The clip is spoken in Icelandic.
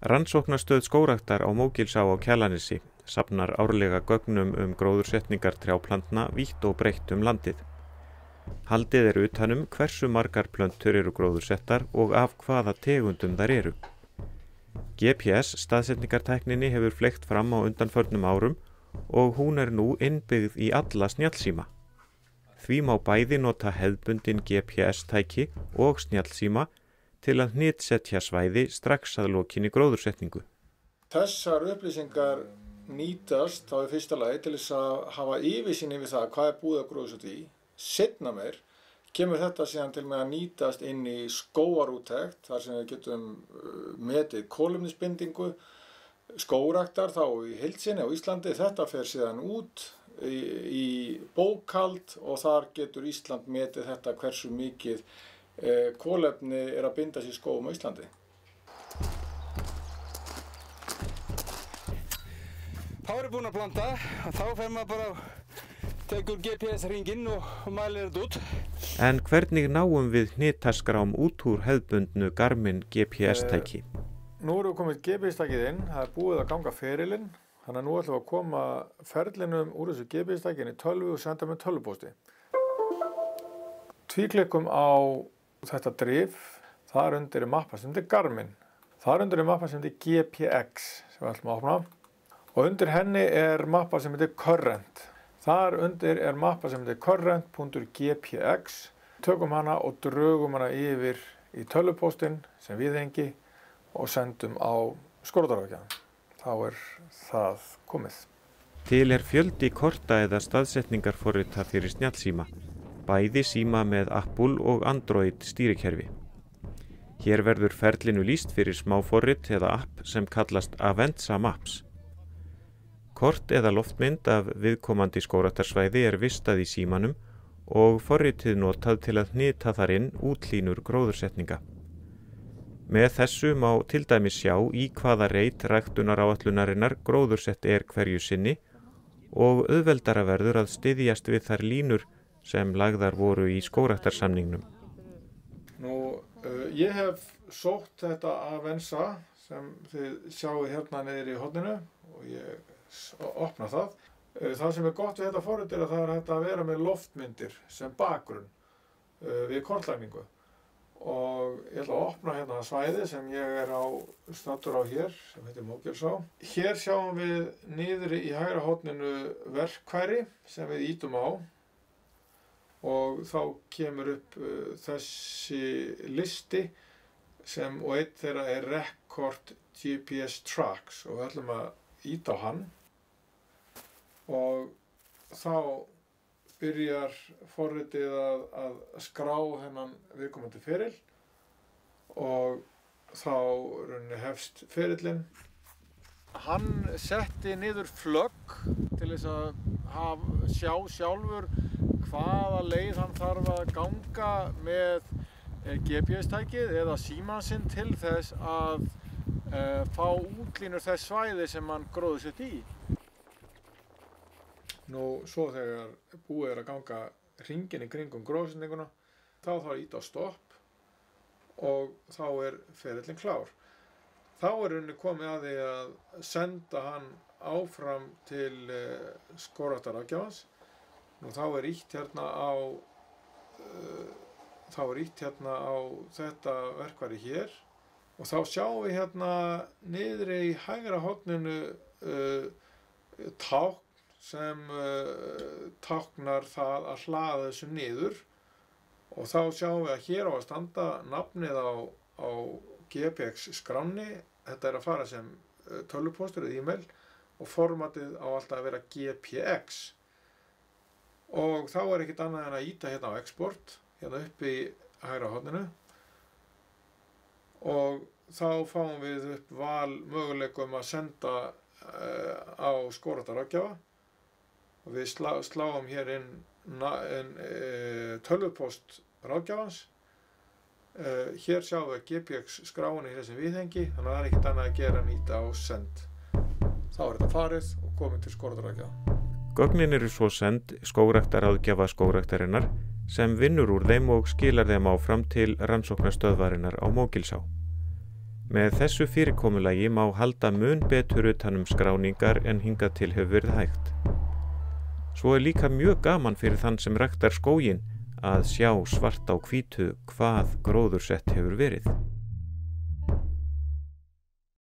Rannsóknastöð skógræktar á Mógilsá á Kjalarnesi safnar árlega gögnum gróðursetningar trjáplantna vítt og breitt landið. Haldið utan hversu margar plöntur eru gróðursettar og af hvaða tegundum þær eru. GPS staðsetningartækninni hefur fleygt fram á undanförnum árum og hún nú innbyggð í alla snjallsíma. Því má bæði nota hefðbundin GPS-tæki og snjallsíma til að hnitsetja svæði strax að lokinni gróðursetningu. Þessar upplýsingar nýtast þá í fyrsta lagi til þess að hafa yfirsýn yfir það hvað búið að gróðursetja í. Seinna meir kemur þetta síðan til með að nýtast inn í skógarúttekt þar sem við getum metið kolefnisbindingu skógræktar þá í heild sinni á Íslandi. Þetta fer síðan út í bókhald og þar getur Ísland metið þetta hversu mikið kolefni að binda sér skógum á Íslandi. Þá búin að planta og þá fer maður bara tekur GPS-hringinn og mælir þetta út. En hvernig náum við hnitaskrám út úr hefðbundnu Garmin GPS-tæki? Nú erum við komið GPS-tækið inn, það búið að ganga ferilinn, þannig að nú ætlum við að koma ferlinum úr þessu GPS-tækinni í tölvu og senda með tölvupósti. Tvíklikkum á þetta drif, þar undir mappa sem þetta Garmin. Þar undir mappa sem þetta GPX sem við ætlum að opna og undir henni mappa sem þetta Current. Þar undir mappa sem þetta current.gpx. Tökum hana og drögum hana yfir í tölvupóstinn sem viðhengi og sendum á skógræktarráðgjafann. Þá það komið. Til fjöldi korta eða staðsetningarforrita fyrir snjallsíma, bæði síma með Apple og Android stýrikerfi. Hér verður ferlinu lýst fyrir smáforrit eða app sem kallast Avenza Maps. Kort eða loftmynd af viðkomandi skógræktarsvæði vistað í símanum og forritið notað til að hnita þar inn útlínur gróðursetninga. Með þessu má til dæmis sjá í hvaða reit ræktunaráætlunarinnar gróðursett hverju sinni og auðveldara verður að styðjast við þær línur sem lagðar voru í skógræktarsamningnum. Ég hef sótt þetta Avenza sem þið sjáu hérna niður í horninu og ég opna það. Það sem gott við þetta forrit að það hægt að vera með loftmyndir sem bakgrunn við kortlagningu. Og ég ætla að opna hérna svæði sem ég staddur á hér, sem heitir Mógilsá. Hér sjáum við niðri í hægra horninu verkfæri sem við ítum á og þá kemur upp þessi listi og einn þeirra Record GPS Tracks og við ætlum að íta á hann. Og þá byrjar forritið að skrá þennan viðkomandi feril og þá hefst ferillinn. Hann setti niður flögg til þess að sjá sjálfur hvaða leið hann þarf að ganga með GPS-tækið eða símann sinn til þess að fá útlínur þess svæði sem hann gróðursett í. Svo þegar búið að ganga hringinn í kringum gróðursetninguna, þá þarf að íta á stopp og þá ferillinn klár. Þá komið að því að senda hann áfram til skógræktarráðgjafans. Þá ýtt hérna á þetta verkfæri hér og þá sjáum við hérna niðri í hægra horninu tákn sem táknar það að hlaða þessu niður og þá sjáum við að hér á að standa nafnið á GPX skránni. Þetta að fara sem tölvupóstur eða e-mail og formatið á alltaf að vera GPX. Og þá ekkert annað en að íta hérna á export, hérna upp í hægra horninu og þá fáum við upp valmöguleikum að senda á skógræktarráðgjafa og við sláum hér inn tölvupóst ráðgjafans. Hér sjáum við GPX skráinu í þessum viðhengi, þannig að það ekkert annað að gera en íta á send. Þá þetta farið og komið til skógræktarráðgjafa. Gögnin svo send skógræktarráðgjafa skógræktarinnar sem vinnur úr þeim og skilar þeim áfram til rannsóknarstöðvarinnar á Mógilsá. Með þessu fyrirkomulagi má halda mun betur utan skráningar en hingað til hefur verið hægt. Svo líka mjög gaman fyrir þann sem ræktar skóginn að sjá svart á hvítu hvað gróðursett hefur verið.